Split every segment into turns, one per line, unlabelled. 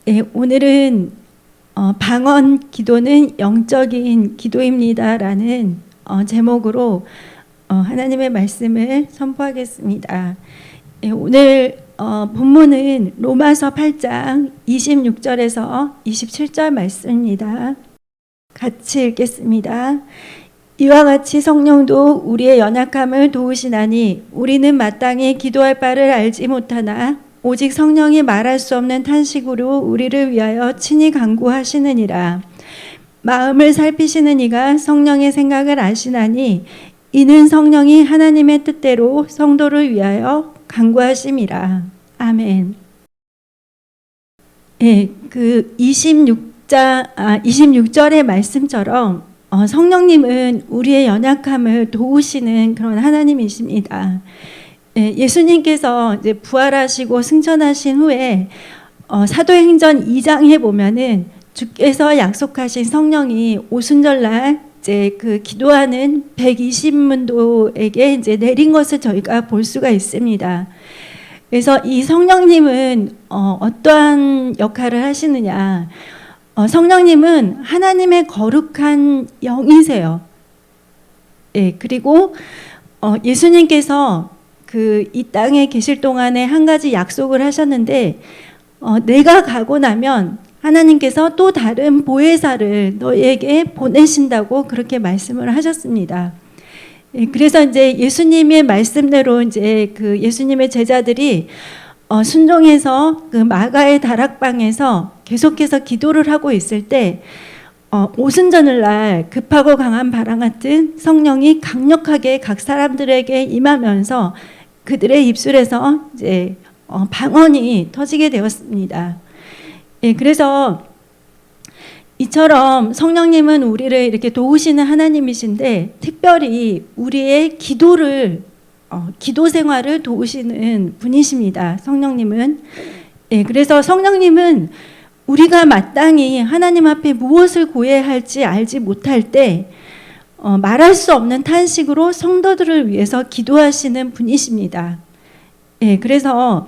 오늘은 방언 기도는 영적인 기도입니다라는 제목으로 하나님의 말씀을 선포하겠습니다. 오늘 본문은 로마서 8장 26절에서 27절 말씀입니다. 같이 읽겠습니다. 이와 같이 성령도 우리의 연약함을 도우시나니 우리는 마땅히 기도할 바를 알지 못하나 오직 성령이 말할 수 없는 탄식으로 우리를 위하여 친히 간구하시느니라. 마음을 살피시는 이가 성령의 생각을 아시나니 이는 성령이 하나님의 뜻대로 성도를 위하여 간구하심이라. 아멘. 그 26절의 말씀처럼 성령님은 우리의 연약함을 도우시는 그런 하나님이십니다. 예수님께서 이제 부활하시고 승천하신 후에 사도행전 2장에 보면은 주께서 약속하신 성령이 오순절날 이제 그 기도하는 120문도에게 이제 내린 것을 저희가 볼 수가 있습니다. 그래서 이 성령님은 어떠한 역할을 하시느냐? 성령님은 하나님의 거룩한 영이세요. 그리고 예수님께서 이 땅에 계실 동안에 한 가지 약속을 하셨는데 내가 가고 나면 하나님께서 또 다른 보혜사를 너희에게 보내신다고 그렇게 말씀을 하셨습니다. 그래서 이제 예수님의 말씀대로 이제 그 예수님의 제자들이 순종해서 그 마가의 다락방에서 계속해서 기도를 하고 있을 때 오순절을 날 급하고 강한 바람 같은 성령이 강력하게 각 사람들에게 임하면서 그들의 입술에서 이제 방언이 터지게 되었습니다. 그래서 이처럼 성령님은 우리를 이렇게 도우시는 하나님이신데 특별히 우리의 기도를 기도 생활을 도우시는 분이십니다. 성령님은. 그래서 성령님은 우리가 마땅히 하나님 앞에 무엇을 구해야 할지 알지 못할 때 말할 수 없는 탄식으로 성도들을 위해서 기도하시는 분이십니다. 그래서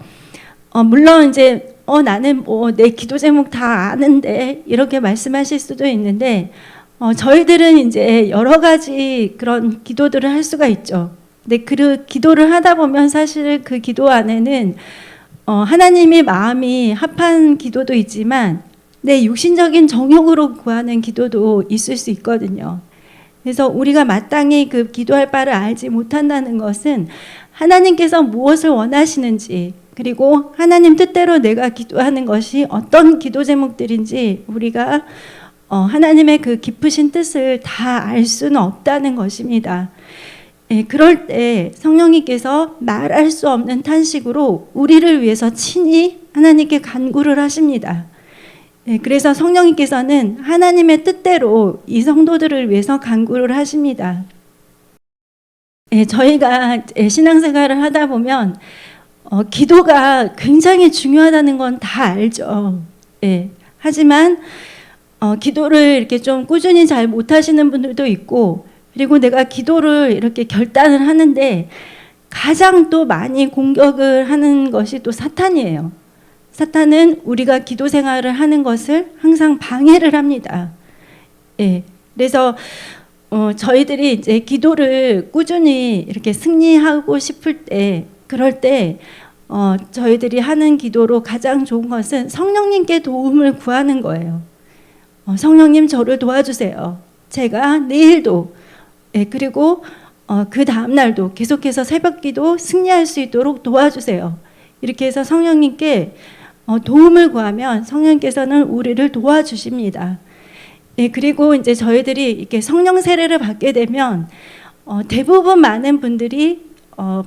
물론 이제 나는 내 기도 제목 다 아는데 이렇게 말씀하실 수도 있는데 저희들은 이제 여러 가지 그런 기도들을 할 수가 있죠. 근데 그 기도를 하다 보면 사실 그 기도 안에는 하나님의 마음이 합한 기도도 있지만 내 육신적인 정욕으로 구하는 기도도 있을 수 있거든요. 그래서 우리가 마땅히 그 기도할 바를 알지 못한다는 것은 하나님께서 무엇을 원하시는지 그리고 하나님 뜻대로 내가 기도하는 것이 어떤 기도 제목들인지 우리가 하나님의 그 깊으신 뜻을 다 알 수는 없다는 것입니다. 그럴 때 성령님께서 말할 수 없는 탄식으로 우리를 위해서 친히 하나님께 간구를 하십니다. 그래서 성령님께서는 하나님의 뜻대로 이 성도들을 위해서 간구를 하십니다. 저희가 신앙생활을 하다 보면 기도가 굉장히 중요하다는 건 다 알죠. 하지만 기도를 이렇게 좀 꾸준히 잘 못하시는 분들도 있고 그리고 내가 기도를 이렇게 결단을 하는데 가장 또 많이 공격을 하는 것이 또 사탄이에요. 사탄은 우리가 기도 생활을 하는 것을 항상 방해를 합니다. 그래서 저희들이 이제 기도를 꾸준히 이렇게 승리하고 싶을 때 그럴 때 저희들이 하는 기도로 가장 좋은 것은 성령님께 도움을 구하는 거예요. 성령님 저를 도와주세요. 제가 내일도 그리고 그 다음 날도 계속해서 새벽기도 승리할 수 있도록 도와주세요. 이렇게 해서 성령님께 도움을 구하면 성령께서는 우리를 도와주십니다. 그리고 이제 저희들이 이렇게 성령 세례를 받게 되면 대부분 많은 분들이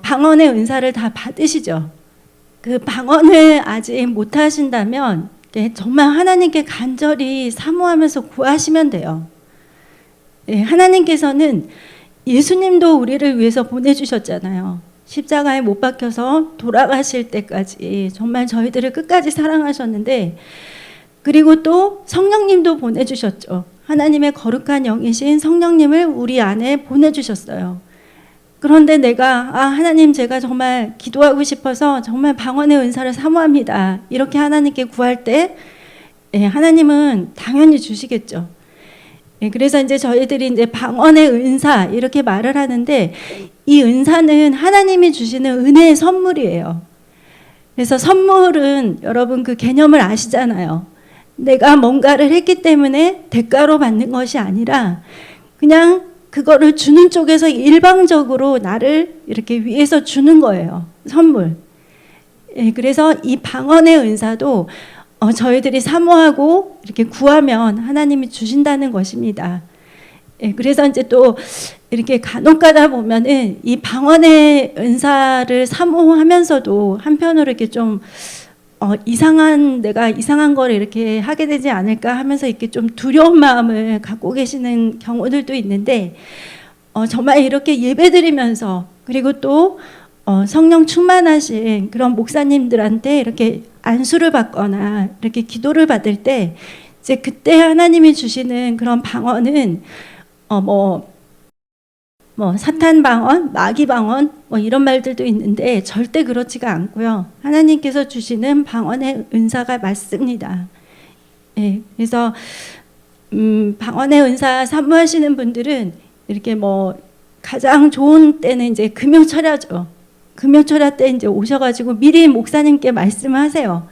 방언의 은사를 다 받으시죠. 그 방언을 아직 못 하신다면 정말 하나님께 간절히 사모하면서 구하시면 돼요. 하나님께서는 예수님도 우리를 위해서 보내주셨잖아요. 십자가에 못 박혀서 돌아가실 때까지 정말 저희들을 끝까지 사랑하셨는데 그리고 또 성령님도 보내주셨죠. 하나님의 거룩한 영이신 성령님을 우리 안에 보내주셨어요. 그런데 내가 하나님 제가 정말 기도하고 싶어서 정말 방언의 은사를 사모합니다. 이렇게 하나님께 구할 때 예, 하나님은 당연히 주시겠죠. 예, 그래서 이제 저희들이 이제 방언의 은사 이렇게 말을 하는데, 이 은사는 하나님이 주시는 은혜의 선물이에요. 그래서 선물은 여러분 그 개념을 아시잖아요. 내가 뭔가를 했기 때문에 대가로 받는 것이 아니라 그냥 그거를 주는 쪽에서 일방적으로 나를 이렇게 위해서 주는 거예요. 선물. 예, 그래서 이 방언의 은사도 저희들이 사모하고 이렇게 구하면 하나님이 주신다는 것입니다. 예, 그래서 이제 또 이렇게 간혹 가다 보면은 이 방언의 은사를 사모하면서도 한편으로 이렇게 좀 내가 이상한 걸 이렇게 하게 되지 않을까 하면서 이렇게 좀 두려운 마음을 갖고 계시는 경우들도 있는데, 정말 이렇게 예배드리면서 그리고 또 성령 충만하신 그런 목사님들한테 이렇게 안수를 받거나 이렇게 기도를 받을 때, 이제 그때 하나님이 주시는 그런 방언은 사탄 방언, 마귀 방언 이런 말들도 있는데 절대 그렇지가 않고요. 하나님께서 주시는 방언의 은사가 맞습니다. 예, 그래서 방언의 은사 사모하시는 분들은 이렇게 가장 좋은 때는 이제 금요철야죠. 금요철야 때 이제 오셔가지고 미리 목사님께 말씀하세요.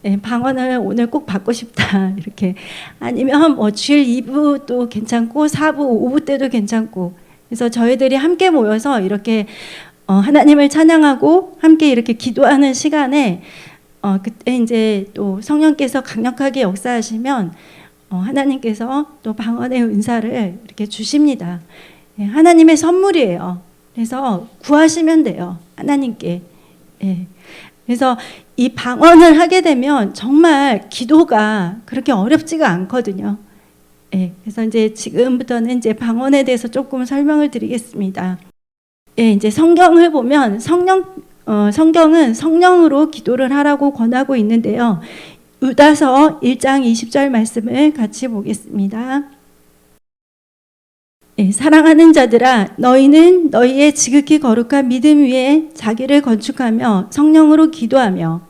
예, 방언을 오늘 꼭 받고 싶다 이렇게. 아니면 주일 2부도 괜찮고 4부, 5부 때도 괜찮고. 그래서 저희들이 함께 모여서 이렇게 하나님을 찬양하고 함께 이렇게 기도하는 시간에 그때 이제 또 성령께서 강력하게 역사하시면 하나님께서 또 방언의 은사를 이렇게 주십니다. 예, 하나님의 선물이에요. 그래서 구하시면 돼요. 하나님께. 예. 그래서 이 방언을 하게 되면 정말 기도가 그렇게 어렵지가 않거든요. 예, 그래서 이제 지금부터는 이제 방언에 대해서 조금 설명을 드리겠습니다. 예, 이제 성경을 보면 성경은 성령으로 기도를 하라고 권하고 있는데요. 유다서 1장 20절 말씀을 같이 보겠습니다. 예, 사랑하는 자들아, 너희는 너희의 지극히 거룩한 믿음 위에 자기를 건축하며 성령으로 기도하며,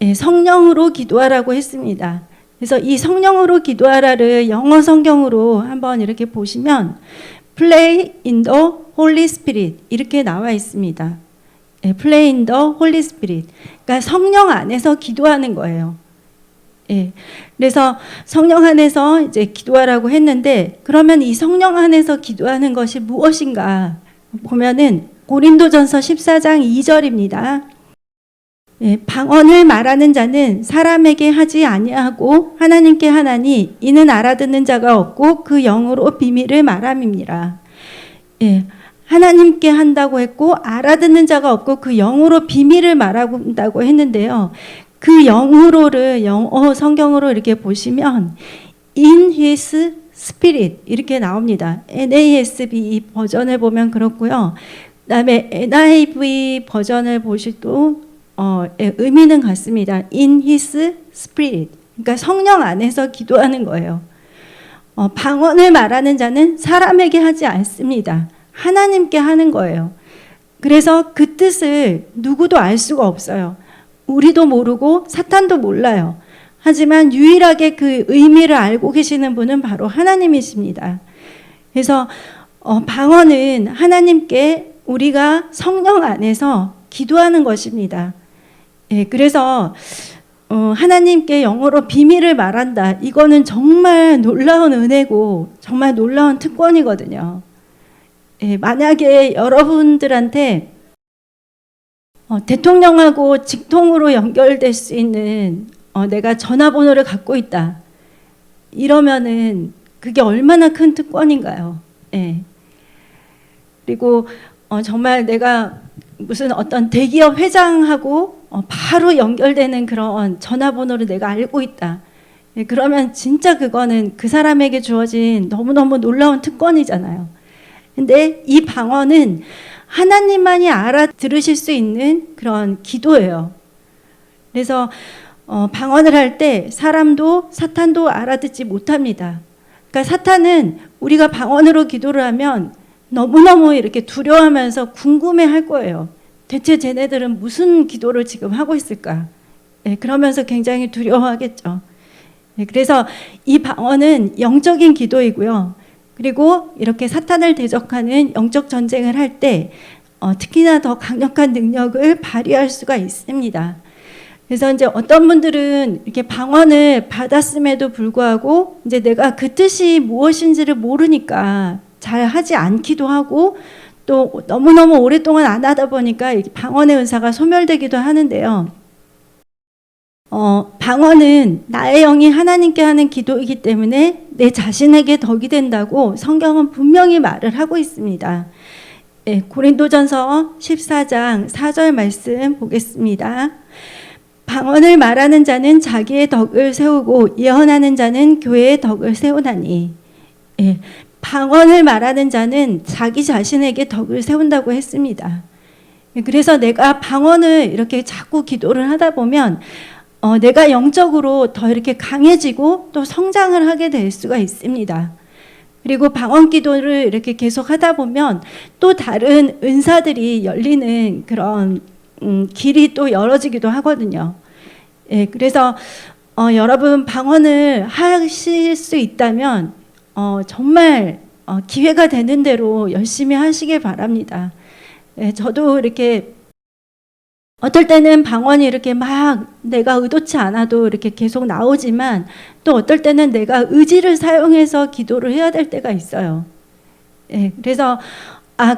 예, 성령으로 기도하라고 했습니다. 그래서 이 성령으로 기도하라를 영어 성경으로 한번 이렇게 보시면 Pray in the Holy Spirit 이렇게 나와 있습니다. 예, Pray in the Holy Spirit. 그러니까 성령 안에서 기도하는 거예요. 예, 그래서 성령 안에서 이제 기도하라고 했는데, 그러면 이 성령 안에서 기도하는 것이 무엇인가 보면은 고린도전서 14장 2절입니다. 예, 방언을 말하는 자는 사람에게 하지 아니하고 하나님께 하나니 이는 알아듣는 자가 없고 그 영으로 비밀을 말함이니라. 예, 하나님께 한다고 했고 알아듣는 자가 없고 그 영으로 비밀을 말한다고 했는데요. 그 영으로를 영어 성경으로 이렇게 보시면 in his spirit 이렇게 나옵니다. NASB 버전을 보면 그렇고요. 그다음에 NIV 버전을 보시도 의미는 같습니다. In his spirit. 그러니까 성령 안에서 기도하는 거예요. 방언을 말하는 자는 사람에게 하지 않습니다. 하나님께 하는 거예요. 그래서 그 뜻을 누구도 알 수가 없어요. 우리도 모르고 사탄도 몰라요. 하지만 유일하게 그 의미를 알고 계시는 분은 바로 하나님이십니다. 그래서 방언은 하나님께 우리가 성령 안에서 기도하는 것입니다. 예, 그래서 하나님께 영어로 비밀을 말한다. 이거는 정말 놀라운 은혜고 정말 놀라운 특권이거든요. 예, 만약에 여러분들한테 대통령하고 직통으로 연결될 수 있는 내가 전화번호를 갖고 있다. 이러면은 그게 얼마나 큰 특권인가요? 예. 그리고 정말 내가 무슨 어떤 대기업 회장하고 바로 연결되는 그런 전화번호를 내가 알고 있다. 예, 그러면 진짜 그거는 그 사람에게 주어진 너무너무 놀라운 특권이잖아요. 근데 이 방언은 하나님만이 알아들으실 수 있는 그런 기도예요. 그래서 방언을 할 때 사람도 사탄도 알아듣지 못합니다. 그러니까 사탄은 우리가 방언으로 기도를 하면 너무너무 이렇게 두려워하면서 궁금해할 거예요. 대체 쟤네들은 무슨 기도를 지금 하고 있을까? 예, 그러면서 굉장히 두려워하겠죠. 그래서 이 방언은 영적인 기도이고요. 그리고 이렇게 사탄을 대적하는 영적 전쟁을 할 때 특히나 더 강력한 능력을 발휘할 수가 있습니다. 그래서 이제 어떤 분들은 이렇게 방언을 받았음에도 불구하고 이제 내가 그 뜻이 무엇인지를 모르니까 잘 하지 않기도 하고 또 너무너무 오랫동안 안 하다 보니까 방언의 은사가 소멸되기도 하는데요. 방언은 나의 영이 하나님께 하는 기도이기 때문에 내 자신에게 덕이 된다고 성경은 분명히 말을 하고 있습니다. 고린도전서 14장 4절 말씀 보겠습니다. 방언을 말하는 자는 자기의 덕을 세우고 예언하는 자는 교회의 덕을 세우나니. 방언을 말하는 자는 자기 자신에게 덕을 세운다고 했습니다. 그래서 내가 방언을 이렇게 자꾸 기도를 하다 보면 내가 영적으로 더 이렇게 강해지고 또 성장을 하게 될 수가 있습니다. 그리고 방언 기도를 이렇게 계속 하다 보면 또 다른 은사들이 열리는 그런 길이 또 열어지기도 하거든요. 그래서 여러분 방언을 하실 수 있다면 정말 기회가 되는 대로 열심히 하시길 바랍니다. 저도 이렇게 어떨 때는 방언이 이렇게 막 내가 의도치 않아도 이렇게 계속 나오지만 또 어떨 때는 내가 의지를 사용해서 기도를 해야 될 때가 있어요. 그래서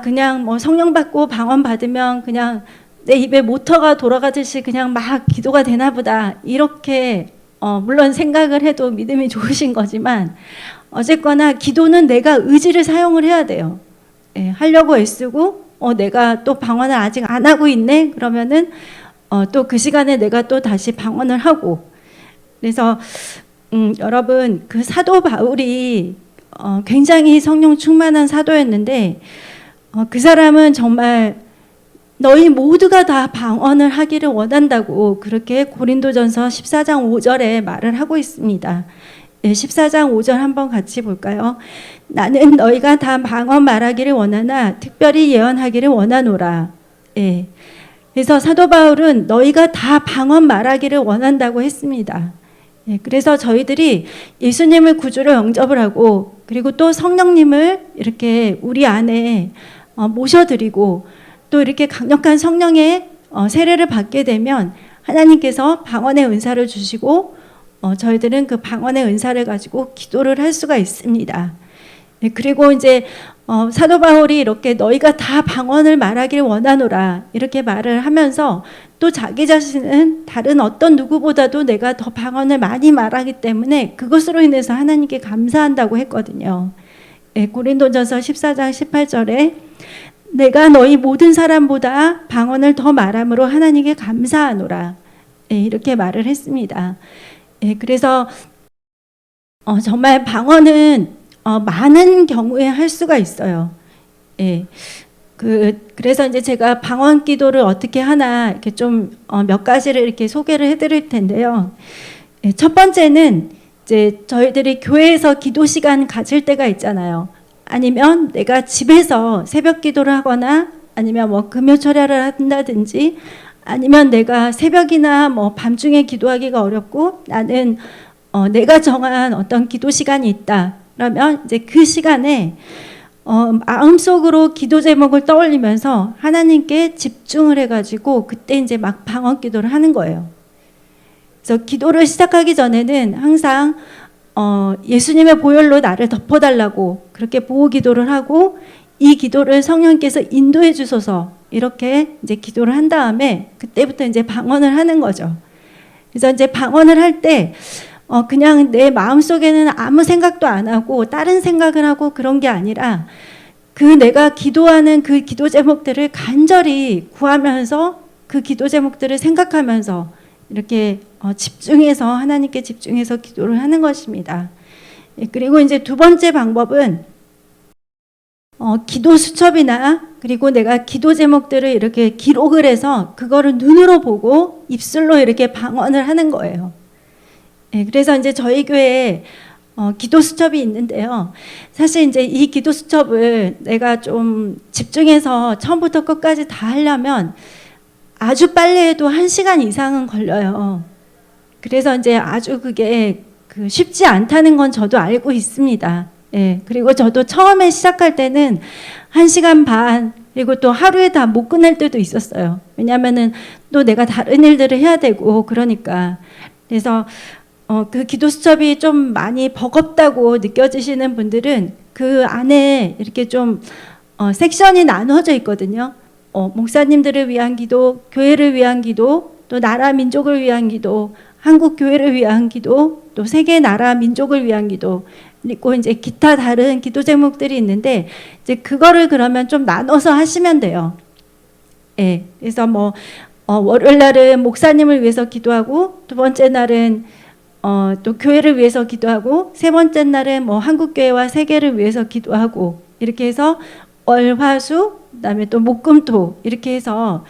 그냥 뭐 성령 받고 방언 받으면 그냥 내 입에 모터가 돌아가듯이 그냥 막 기도가 되나 보다 이렇게 물론 생각을 해도 믿음이 좋으신 거지만 어쨌거나 기도는 내가 의지를 사용을 해야 돼요. 하려고 애쓰고 내가 또 방언을 아직 안 하고 있네 그러면은 또 그 시간에 내가 또 다시 방언을 하고. 그래서 여러분 그 사도 바울이 굉장히 성령 충만한 사도였는데 그 사람은 정말 너희 모두가 다 방언을 하기를 원한다고 그렇게 고린도전서 14장 5절에 말을 하고 있습니다. 14장 5절 한번 같이 볼까요? 나는 너희가 다 방언 말하기를 원하나 특별히 예언하기를 원하노라. 그래서 사도 바울은 너희가 다 방언 말하기를 원한다고 했습니다. 그래서 저희들이 예수님을 구주로 영접을 하고 그리고 또 성령님을 이렇게 우리 안에 모셔드리고 또 이렇게 강력한 성령의 세례를 받게 되면 하나님께서 방언의 은사를 주시고 저희들은 그 방언의 은사를 가지고 기도를 할 수가 있습니다. 그리고 이제 사도 바울이 이렇게 너희가 다 방언을 말하기를 원하노라 이렇게 말을 하면서 또 자기 자신은 다른 어떤 누구보다도 내가 더 방언을 많이 말하기 때문에 그것으로 인해서 하나님께 감사한다고 했거든요. 고린도전서 14장 18절에 내가 너희 모든 사람보다 방언을 더 말함으로 하나님께 감사하노라 이렇게 말을 했습니다. 그래서 정말 방언은 많은 경우에 할 수가 있어요. 그래서 이제 제가 방언 기도를 어떻게 하나 이렇게 좀 몇 가지를 이렇게 소개를 해드릴 텐데요. 첫 번째는 이제 저희들이 교회에서 기도 시간 가질 때가 있잖아요. 아니면 내가 집에서 새벽 기도를 하거나 아니면 뭐 금요 철야를 한다든지 아니면 내가 새벽이나 뭐 밤중에 기도하기가 어렵고 나는 내가 정한 어떤 기도 시간이 있다. 그러면 이제 그 시간에 마음속으로 기도 제목을 떠올리면서 하나님께 집중을 해가지고 그때 이제 막 방언 기도를 하는 거예요. 그래서 기도를 시작하기 전에는 항상 예수님의 보혈로 나를 덮어달라고 그렇게 보호 기도를 하고 이 기도를 성령께서 인도해 주소서 이렇게 이제 기도를 한 다음에 그때부터 이제 방언을 하는 거죠. 그래서 이제 방언을 할 때 그냥 내 마음속에는 아무 생각도 안 하고 다른 생각을 하고 그런 게 아니라 그 내가 기도하는 그 기도 제목들을 간절히 구하면서 그 기도 제목들을 생각하면서 이렇게 집중해서 하나님께 집중해서 기도를 하는 것입니다. 그리고 이제 두 번째 방법은 기도 수첩이나 그리고 내가 기도 제목들을 이렇게 기록을 해서 그거를 눈으로 보고 입술로 이렇게 방언을 하는 거예요. 그래서 이제 저희 교회에 기도 수첩이 있는데요. 사실 이제 이 기도 수첩을 내가 좀 집중해서 처음부터 끝까지 다 하려면 아주 빨리 해도 1시간 이상은 걸려요. 그래서 이제 아주 그게 그 쉽지 않다는 건 저도 알고 있습니다. 예, 그리고 저도 처음에 시작할 때는 1시간 반, 그리고 또 하루에 다 못 끝낼 때도 있었어요. 왜냐하면은 또 내가 다른 일들을 해야 되고 그러니까. 그래서 그 기도 수첩이 좀 많이 버겁다고 느껴지시는 분들은 그 안에 이렇게 좀 섹션이 나눠져 있거든요. 목사님들을 위한 기도, 교회를 위한 기도, 또 나라 민족을 위한 기도, 한국 교회를 위한 기도, 또 세계 나라 민족을 위한 기도, 그리고 이제 기타 다른 기도 제목들이 있는데 이제 그거를 그러면 좀 나눠서 하시면 돼요. 예, 그래서 뭐 월요일 날은 목사님을 위해서 기도하고, 두 번째 날은 또 교회를 위해서 기도하고, 세 번째 날은 뭐 한국 교회와 세계를 위해서 기도하고, 이렇게 해서 월, 화, 수, 그다음에 또 목, 금, 토 이렇게 해서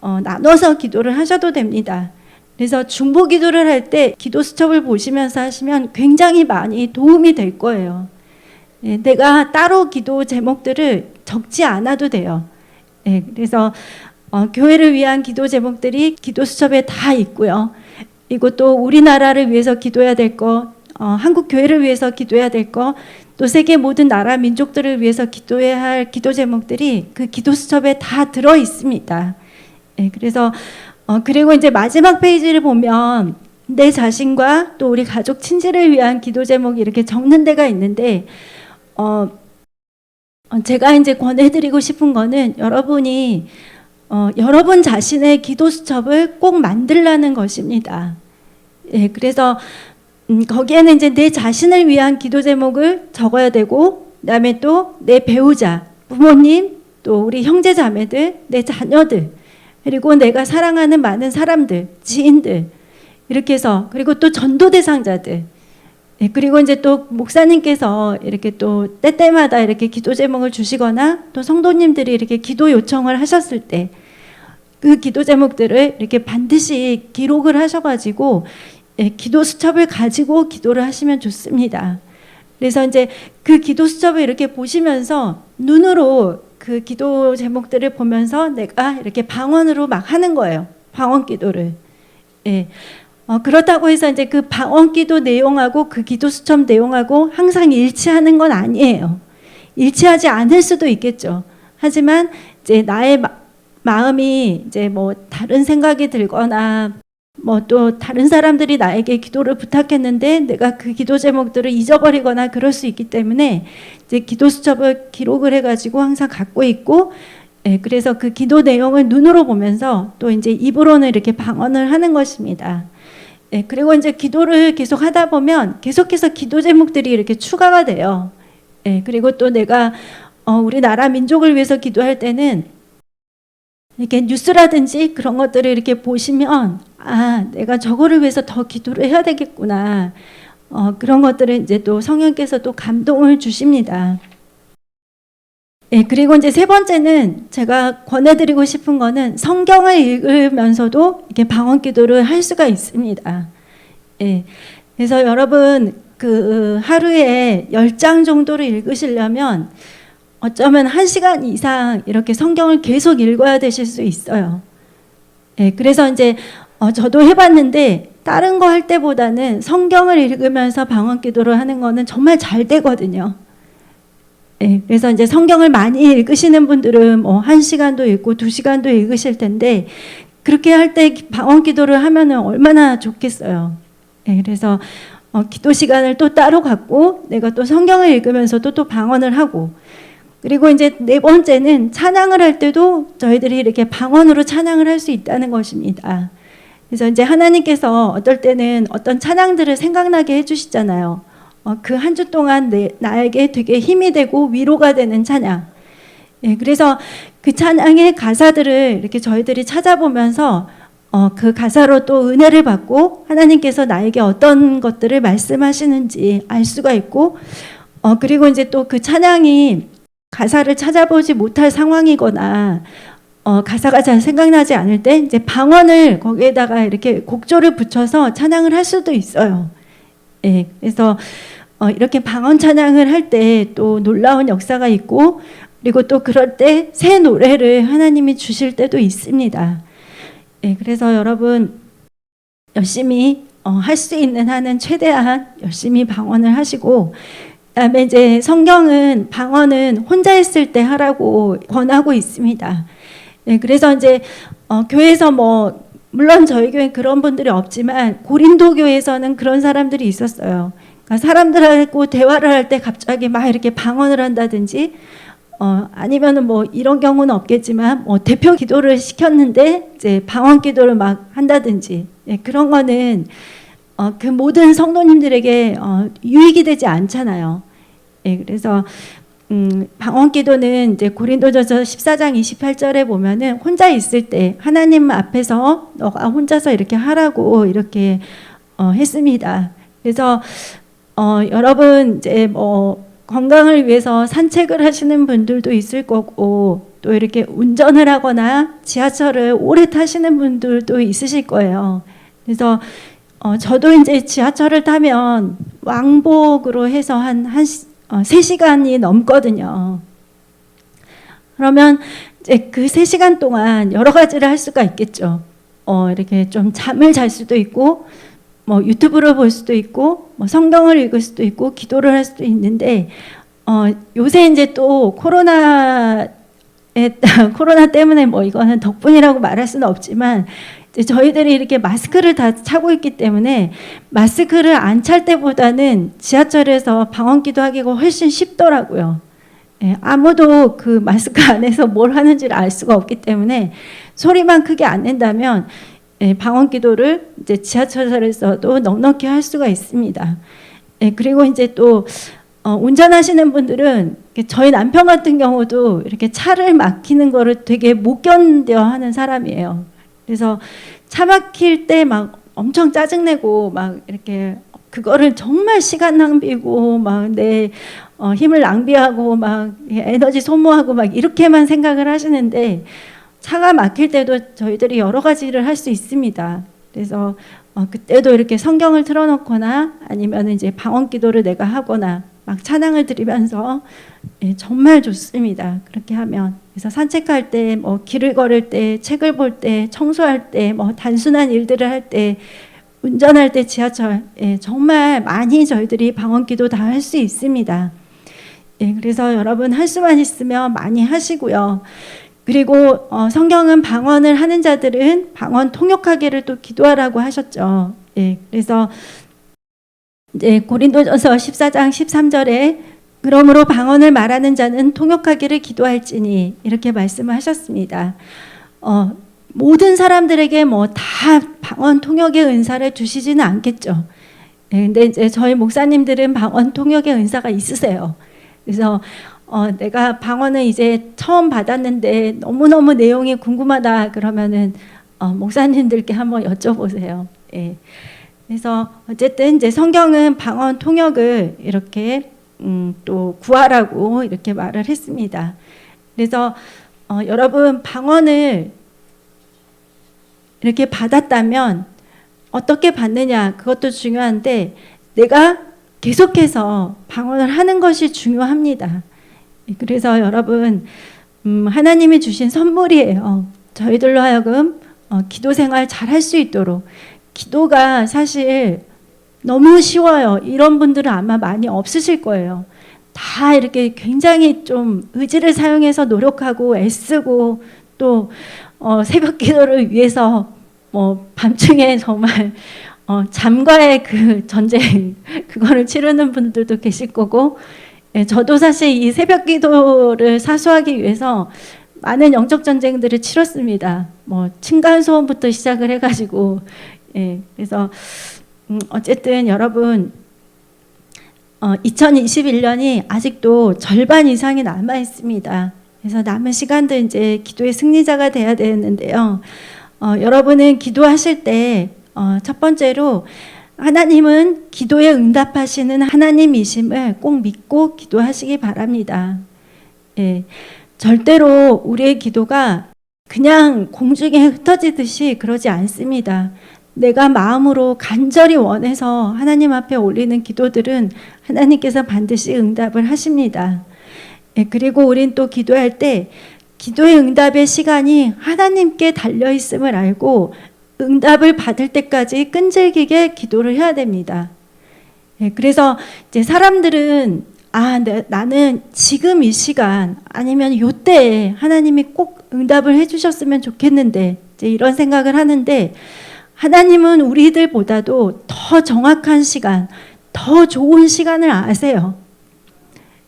나눠서 기도를 하셔도 됩니다. 그래서 중보 기도를 할 때 기도 수첩을 보시면서 하시면 굉장히 많이 도움이 될 거예요. 예, 내가 따로 기도 제목들을 적지 않아도 돼요. 예, 그래서 교회를 위한 기도 제목들이 기도 수첩에 다 있고요. 그리고 또 우리나라를 위해서 기도해야 될 거, 한국 교회를 위해서 기도해야 될 거, 또 세계 모든 나라 민족들을 위해서 기도해야 할 기도 제목들이 그 기도 수첩에 다 들어 있습니다. 예, 그래서 그리고 이제 마지막 페이지를 보면 내 자신과 또 우리 가족 친지를 위한 기도 제목이 이렇게 적는 데가 있는데 제가 이제 권해드리고 싶은 거는 여러분이 여러분 자신의 기도 수첩을 꼭 만들라는 것입니다. 예, 그래서 거기에는 이제 내 자신을 위한 기도 제목을 적어야 되고, 그다음에 또 내 배우자, 부모님, 또 우리 형제 자매들, 내 자녀들, 그리고 내가 사랑하는 많은 사람들, 지인들, 이렇게 해서, 그리고 또 전도 대상자들, 예, 그리고 이제 또 목사님께서 이렇게 또 때때마다 이렇게 기도 제목을 주시거나 또 성도님들이 이렇게 기도 요청을 하셨을 때 그 기도 제목들을 이렇게 반드시 기록을 하셔가지고 예, 기도 수첩을 가지고 기도를 하시면 좋습니다. 그래서 이제 그 기도 수첩을 이렇게 보시면서 눈으로 그 기도 제목들을 보면서 내가 이렇게 방언으로 막 하는 거예요. 방언 기도를. 예. 그렇다고 해서 이제 그 방언 기도 내용하고 그 기도 수첩 내용하고 항상 일치하는 건 아니에요. 일치하지 않을 수도 있겠죠. 하지만 이제 나의 마음이 이제 뭐 다른 생각이 들거나 뭐 또 다른 사람들이 나에게 기도를 부탁했는데 내가 그 기도 제목들을 잊어버리거나 그럴 수 있기 때문에 이제 기도 수첩을 기록을 해가지고 항상 갖고 있고, 예, 그래서 그 기도 내용을 눈으로 보면서 또 이제 입으로는 이렇게 방언을 하는 것입니다. 예, 그리고 이제 기도를 계속 하다 보면 계속해서 기도 제목들이 이렇게 추가가 돼요. 예, 그리고 또 내가 우리나라 민족을 위해서 기도할 때는 이렇게 뉴스라든지 그런 것들을 이렇게 보시면 내가 저거를 위해서 더 기도를 해야 되겠구나. 그런 것들을 이제 또 성령께서 또 감동을 주십니다. 예, 그리고 이제 세 번째는 제가 권해드리고 싶은 거는 성경을 읽으면서도 이렇게 방언 기도를 할 수가 있습니다. 예, 그래서 여러분 그 하루에 10장 정도를 읽으시려면 어쩌면 1시간 이상 이렇게 성경을 계속 읽어야 되실 수 있어요. 예, 그래서 이제 저도 해봤는데 다른 거 할 때보다는 성경을 읽으면서 방언 기도를 하는 거는 정말 잘 되거든요. 예, 그래서 이제 성경을 많이 읽으시는 분들은 뭐 1시간도 읽고 2시간도 읽으실 텐데 그렇게 할 때 방언 기도를 하면은 얼마나 좋겠어요. 예, 그래서 기도 시간을 또 따로 갖고 내가 또 성경을 읽으면서도 또 방언을 하고, 그리고 이제 네 번째는 찬양을 할 때도 저희들이 이렇게 방언으로 찬양을 할 수 있다는 것입니다. 그래서 이제 하나님께서 어떨 때는 어떤 찬양들을 생각나게 해주시잖아요. 그 한 주 동안 나에게 되게 힘이 되고 위로가 되는 찬양. 예, 그래서 그 찬양의 가사들을 이렇게 저희들이 찾아보면서 그 가사로 또 은혜를 받고 하나님께서 나에게 어떤 것들을 말씀하시는지 알 수가 있고, 그리고 이제 또 그 찬양이 가사를 찾아보지 못할 상황이거나 가사가 잘 생각나지 않을 때 이제 방언을 거기에다가 이렇게 곡조를 붙여서 찬양을 할 수도 있어요. 예, 그래서 이렇게 방언 찬양을 할 때 또 놀라운 역사가 있고, 그리고 또 그럴 때 새 노래를 하나님이 주실 때도 있습니다. 예, 그래서 여러분 열심히 할 수 있는 한은 최대한 열심히 방언을 하시고, 그다음에 이제 성경은 방언은 혼자 있을 때 하라고 권하고 있습니다. 네, 그래서 이제 교회에서 뭐 물론 저희 교회 그런 분들이 없지만 고린도 교회에서는 그런 사람들이 있었어요. 그러니까 사람들하고 대화를 할 때 갑자기 막 이렇게 방언을 한다든지, 아니면은 뭐 이런 경우는 없겠지만 뭐 대표 기도를 시켰는데 이제 방언 기도를 막 한다든지, 예, 그런 거는 그 모든 성도님들에게 유익이 되지 않잖아요. 예, 그래서 방언 기도는 이제 고린도전서 14장 28절에 보면은 혼자 있을 때 하나님 앞에서 너가 혼자서 이렇게 하라고 이렇게 했습니다. 그래서 여러분 이제 뭐 건강을 위해서 산책을 하시는 분들도 있을 거고, 또 이렇게 운전을 하거나 지하철을 오래 타시는 분들도 있으실 거예요. 그래서 저도 이제 지하철을 타면 왕복으로 해서 한 3시간이 넘거든요. 그러면 이제 그 3시간 동안 여러 가지를 할 수가 있겠죠. 이렇게 좀 잠을 잘 수도 있고, 뭐 유튜브를 볼 수도 있고, 뭐 성경을 읽을 수도 있고, 기도를 할 수도 있는데, 요새 이제 또 코로나 때문에 뭐 이거는 덕분이라고 말할 수는 없지만, 이제 저희들이 이렇게 마스크를 다 차고 있기 때문에 마스크를 안 찰 때보다는 지하철에서 방언 기도하기가 훨씬 쉽더라고요. 예, 아무도 그 마스크 안에서 뭘 하는지를 알 수가 없기 때문에 소리만 크게 안 낸다면, 예, 방언 기도를 이제 지하철에서도 넉넉히 할 수가 있습니다. 예, 그리고 이제 또 운전하시는 분들은, 저희 남편 같은 경우도 이렇게 차를 막히는 거를 되게 못 견뎌 하는 사람이에요. 그래서 차 막힐 때 막 엄청 짜증내고 막 이렇게 그거를 정말 시간 낭비고 막 내 힘을 낭비하고 막 에너지 소모하고 막 이렇게만 생각을 하시는데, 차가 막힐 때도 저희들이 여러 가지를 할 수 있습니다. 그래서 그때도 이렇게 성경을 틀어놓거나 아니면 이제 방언 기도를 내가 하거나 막 찬양을 드리면서, 예, 정말 좋습니다. 그렇게 하면. 그래서 산책할 때, 뭐 길을 걸을 때, 책을 볼 때, 청소할 때, 뭐 단순한 일들을 할 때, 운전할 때, 지하철, 예, 정말 많이 저희들이 방언 기도 다 할 수 있습니다. 예, 그래서 여러분 할 수만 있으면 많이 하시고요. 그리고 성경은 방언을 하는 자들은 방언 통역하기를 또 기도하라고 하셨죠. 예, 그래서 이제 고린도전서 14장 13절에 그러므로 방언을 말하는 자는 통역하기를 기도할지니 이렇게 말씀을 하셨습니다. 모든 사람들에게 뭐 다 방언 통역의 은사를 주시지는 않겠죠. 예, 근데 이제 저희 목사님들은 방언 통역의 은사가 있으세요. 그래서 내가 방언을 이제 처음 받았는데 너무너무 내용이 궁금하다 그러면은 목사님들께 한번 여쭤보세요. 예. 그래서 어쨌든 이제 성경은 방언 통역을 이렇게 또 구하라고 이렇게 말을 했습니다. 그래서 여러분 방언을 이렇게 받았다면 어떻게 받느냐 그것도 중요한데, 내가 계속해서 방언을 하는 것이 중요합니다. 그래서 여러분 하나님이 주신 선물이에요. 저희들로 하여금 기도 생활 잘 할 수 있도록. 기도가 사실 너무 쉬워요. 이런 분들은 아마 많이 없으실 거예요. 다 이렇게 굉장히 좀 의지를 사용해서 노력하고 애쓰고, 또 새벽 기도를 위해서 뭐 밤중에 정말 잠과의 그 전쟁 그거를 치르는 분들도 계실 거고, 예, 저도 사실 이 새벽 기도를 사수하기 위해서 많은 영적 전쟁들을 치렀습니다. 뭐 층간 소음부터 시작을 해가지고, 예, 그래서 어쨌든 여러분 2021년이 아직도 절반 이상이 남아 있습니다. 그래서 남은 시간도 이제 기도의 승리자가 돼야 되는데요. 여러분은 기도하실 때 첫 번째로 하나님은 기도에 응답하시는 하나님이심을 꼭 믿고 기도하시기 바랍니다. 예, 절대로 우리의 기도가 그냥 공중에 흩어지듯이 그러지 않습니다. 내가 마음으로 간절히 원해서 하나님 앞에 올리는 기도들은 하나님께서 반드시 응답을 하십니다. 예, 그리고 우린 또 기도할 때 기도의 응답의 시간이 하나님께 달려 있음을 알고 응답을 받을 때까지 끈질기게 기도를 해야 됩니다. 그래서 이제 사람들은 나는 지금 이 시간 아니면 요때에 하나님이 꼭 응답을 해주셨으면 좋겠는데 이제 이런 생각을 하는데, 하나님은 우리들보다도 더 정확한 시간, 더 좋은 시간을 아세요.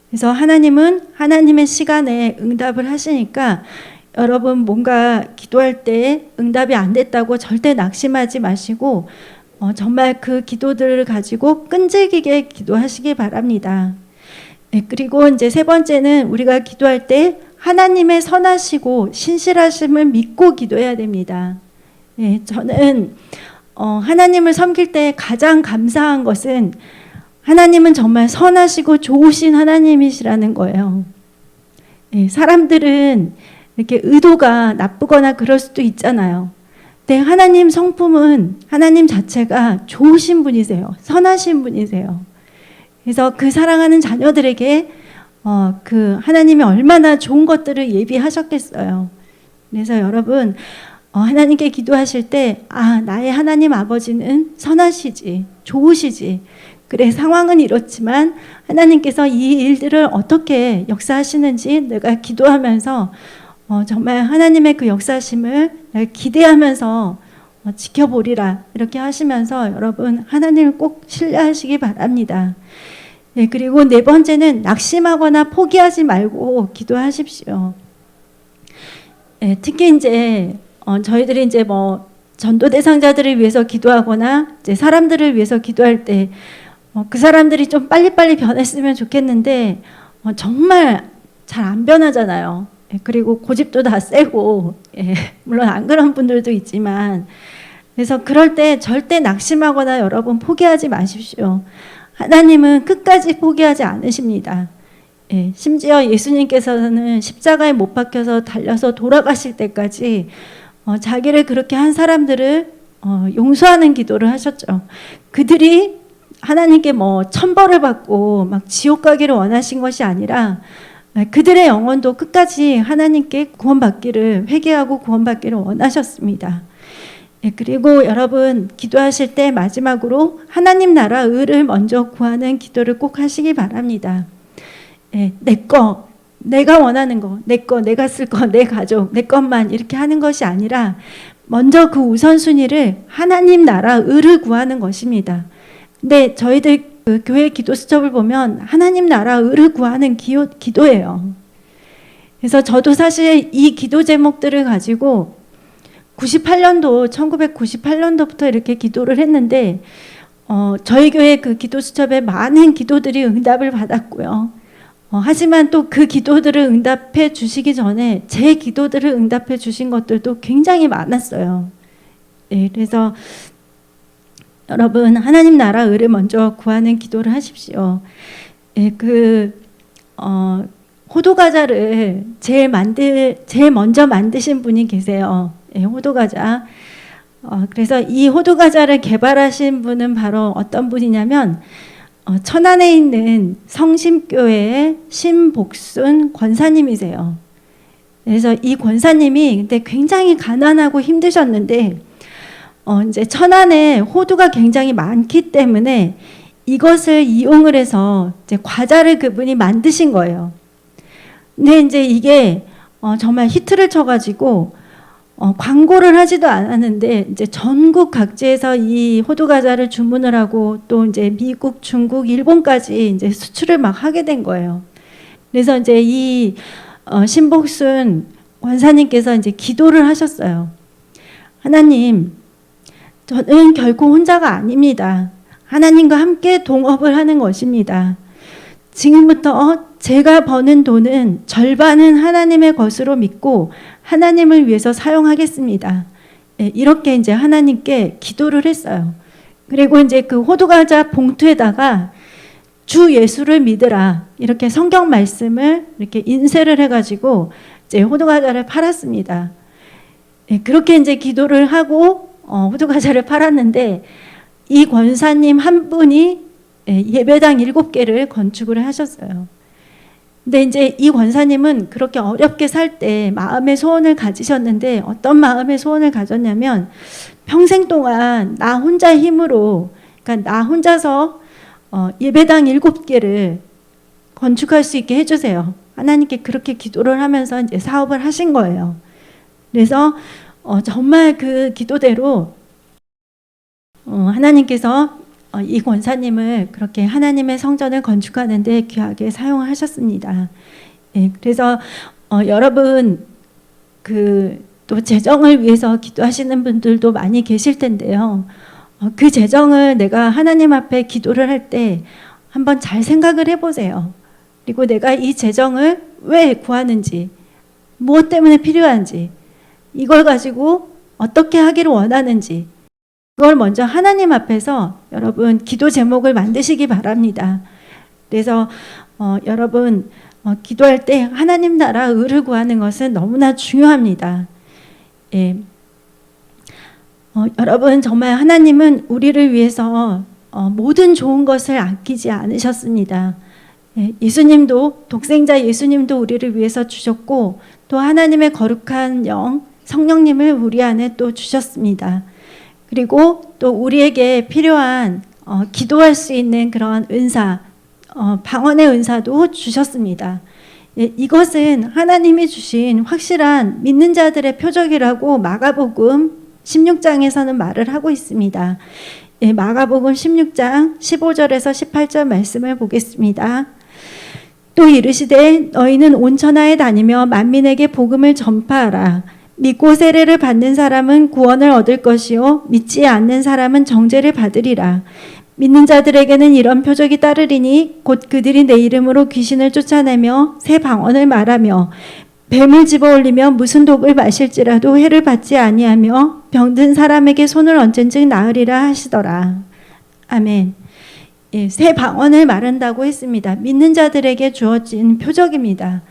그래서 하나님은 하나님의 시간에 응답을 하시니까 여러분 뭔가 기도할 때 응답이 안 됐다고 절대 낙심하지 마시고 정말 그 기도들을 가지고 끈질기게 기도하시기 바랍니다. 그리고 이제 세 번째는 우리가 기도할 때 하나님의 선하시고 신실하심을 믿고 기도해야 됩니다. 저는 하나님을 섬길 때 가장 감사한 것은 하나님은 정말 선하시고 좋으신 하나님이시라는 거예요. 사람들은 이렇게 의도가 나쁘거나 그럴 수도 있잖아요. 근데 하나님 성품은 하나님 자체가 좋으신 분이세요. 선하신 분이세요. 그래서 그 사랑하는 자녀들에게 그 하나님이 얼마나 좋은 것들을 예비하셨겠어요. 그래서 여러분 하나님께 기도하실 때 나의 하나님 아버지는 선하시지, 좋으시지. 그래, 상황은 이렇지만 하나님께서 이 일들을 어떻게 역사하시는지 내가 기도하면서 정말 하나님의 그 역사심을 기대하면서 지켜보리라, 이렇게 하시면서 여러분 하나님을 꼭 신뢰하시기 바랍니다. 그리고 네 번째는 낙심하거나 포기하지 말고 기도하십시오. 특히 이제 저희들이 이제 뭐 전도 대상자들을 위해서 기도하거나 이제 사람들을 위해서 기도할 때 그 사람들이 좀 빨리빨리 변했으면 좋겠는데 정말 잘 안 변하잖아요. 그리고 고집도 다 세고, 물론 안 그런 분들도 있지만, 그래서 그럴 때 절대 낙심하거나 여러분 포기하지 마십시오. 하나님은 끝까지 포기하지 않으십니다. 심지어 예수님께서는 십자가에 못 박혀서 달려서 돌아가실 때까지 자기를 그렇게 한 사람들을 용서하는 기도를 하셨죠. 그들이 하나님께 뭐 천벌을 받고 막 지옥 가기를 원하신 것이 아니라 그들의 영혼도 끝까지 하나님께 구원받기를, 회개하고 구원받기를 원하셨습니다. 그리고 여러분 기도하실 때 마지막으로 하나님 나라 의를 먼저 구하는 기도를 꼭 하시기 바랍니다. 내가 원하는 거, 내가 쓸 거, 내 가족, 내 것만 이렇게 하는 것이 아니라 먼저 그 우선순위를 하나님 나라 의를 구하는 것입니다. 근데 저희들 그 교회 기도 수첩을 보면 하나님 나라 의를 구하는 기도예요. 그래서 저도 사실 이 기도 제목들을 가지고 1998년도부터 이렇게 기도를 했는데 저희 교회 그 기도 수첩에 많은 기도들이 응답을 받았고요. 하지만 또 그 기도들을 응답해 주시기 전에 제 기도들을 응답해 주신 것들도 굉장히 많았어요. 그래서 여러분 하나님 나라 의를 먼저 구하는 기도를 하십시오. 호두 과자를 제일 먼저 만드신 분이 계세요. 호두 과자. 그래서 이 호두 과자를 개발하신 분은 바로 어떤 분이냐면 천안에 있는 성심교회의 신복순 권사님이세요. 그래서 이 권사님이 근데 굉장히 가난하고 힘드셨는데 이제 천안에 호두가 굉장히 많기 때문에 이것을 이용을 해서 이제 과자를 그분이 만드신 거예요. 근데 이제 이게 정말 히트를 쳐가지고 광고를 하지도 않았는데 이제 전국 각지에서 이 호두 과자를 주문을 하고 또 이제 미국, 중국, 일본까지 이제 수출을 막 하게 된 거예요. 그래서 이제 이 신복순 권사님께서 이제 기도를 하셨어요. 하나님, 저는 결코 혼자가 아닙니다. 하나님과 함께 동업을 하는 것입니다. 지금부터 제가 버는 돈은 절반은 하나님의 것으로 믿고 하나님을 위해서 사용하겠습니다. 이렇게 이제 하나님께 기도를 했어요. 그리고 이제 그 호두과자 봉투에다가 주 예수를 믿으라 이렇게 성경 말씀을 이렇게 인쇄를 해가지고 이제 호두과자를 팔았습니다. 그렇게 이제 기도를 하고 호두과자를 팔았는데 이 권사님 한 분이 예배당 7개를 건축을 하셨어요. 근데 이제 이 권사님은 그렇게 어렵게 살 때 마음의 소원을 가지셨는데 어떤 마음의 소원을 가졌냐면 평생 동안 나 혼자 힘으로, 그러니까 나 혼자서 예배당 7개를 건축할 수 있게 해주세요. 하나님께 그렇게 기도를 하면서 이제 사업을 하신 거예요. 그래서 정말 그 기도대로 하나님께서 이 권사님을 그렇게 하나님의 성전을 건축하는데 귀하게 사용하셨습니다. 예, 그래서 여러분 또 재정을 위해서 기도하시는 분들도 많이 계실 텐데요. 그 재정을 내가 하나님 앞에 기도를 할 때 한번 잘 생각을 해보세요. 그리고 내가 이 재정을 왜 구하는지, 무엇 때문에 필요한지, 이걸 가지고 어떻게 하기를 원하는지, 그걸 먼저 하나님 앞에서 여러분 기도 제목을 만드시기 바랍니다. 그래서 여러분 기도할 때 하나님 나라 의를 구하는 것은 너무나 중요합니다. 예. 여러분 정말 하나님은 우리를 위해서 모든 좋은 것을 아끼지 않으셨습니다. 예, 예수님도, 독생자 예수님도 우리를 위해서 주셨고, 또 하나님의 거룩한 영 성령님을 우리 안에 또 주셨습니다. 그리고 또 우리에게 필요한 기도할 수 있는 그런 은사, 방언의 은사도 주셨습니다. 예, 이것은 하나님이 주신 확실한 믿는 자들의 표적이라고 마가복음 16장에서는 말을 하고 있습니다. 예, 마가복음 16장 15절에서 18절 말씀을 보겠습니다. 또 이르시되 너희는 온 천하에 다니며 만민에게 복음을 전파하라. 믿고 세례를 받는 사람은 구원을 얻을 것이요 믿지 않는 사람은 정죄를 받으리라. 믿는 자들에게는 이런 표적이 따르리니 곧 그들이 내 이름으로 귀신을 쫓아내며 새 방언을 말하며 뱀을 집어올리며 무슨 독을 마실지라도 해를 받지 아니하며 병든 사람에게 손을 얹은즉 나으리라 하시더라. 아멘. 예, 새 방언을 말한다고 했습니다. 믿는 자들에게 주어진 표적입니다.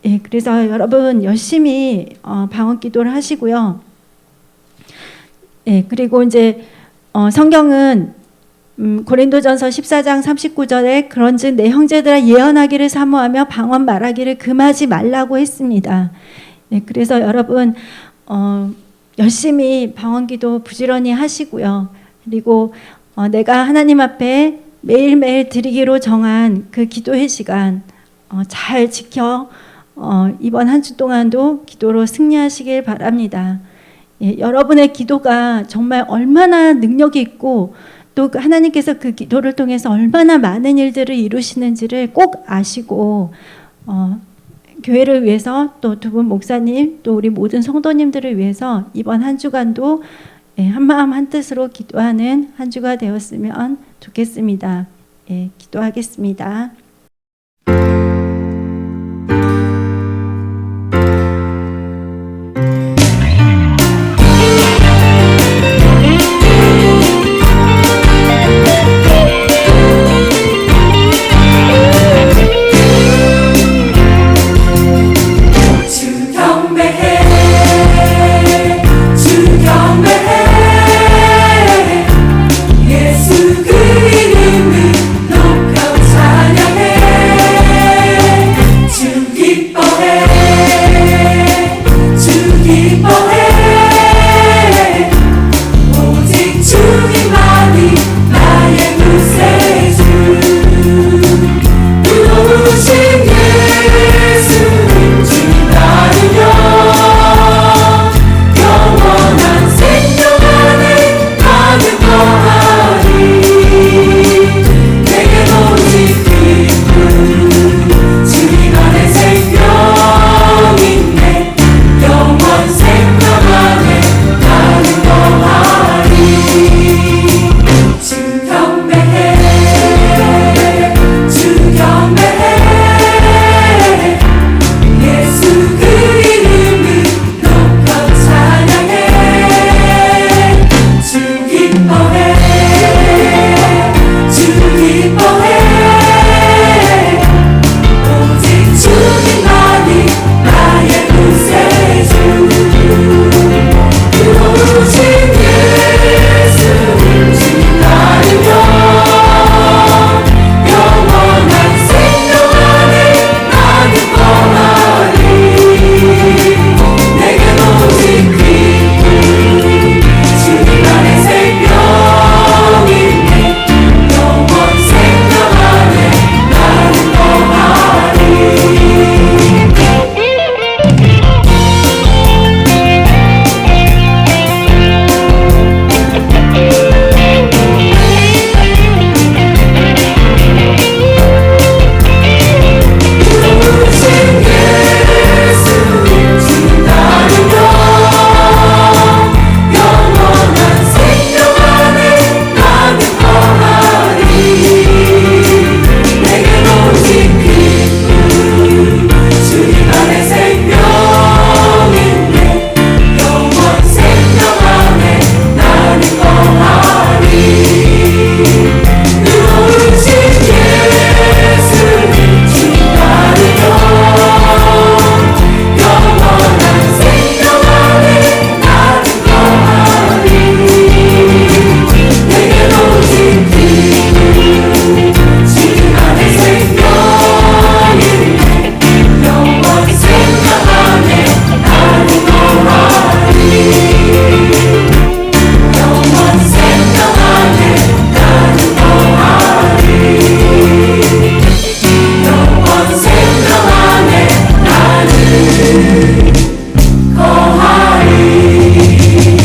예, 그래서 여러분 열심히 방언 기도를 하시고요. 예, 그리고 이제 성경은 고린도전서 14장 39절에 그런즉 내 형제들아 예언하기를 사모하며 방언 말하기를 금하지 말라고 했습니다. 예, 그래서 여러분 열심히 방언 기도 부지런히 하시고요. 그리고 내가 하나님 앞에 매일매일 드리기로 정한 그 기도의 시간 잘 지켜 이번 한 주 동안도 기도로 승리하시길 바랍니다. 예, 여러분의 기도가 정말 얼마나 능력이 있고 또 하나님께서 그 기도를 통해서 얼마나 많은 일들을 이루시는지를 꼭 아시고 교회를 위해서 또 두 분 목사님 또 우리 모든 성도님들을 위해서 이번 한 주간도 한마음 한뜻으로 기도하는 한 주가 되었으면 좋겠습니다. 예, 기도하겠습니다.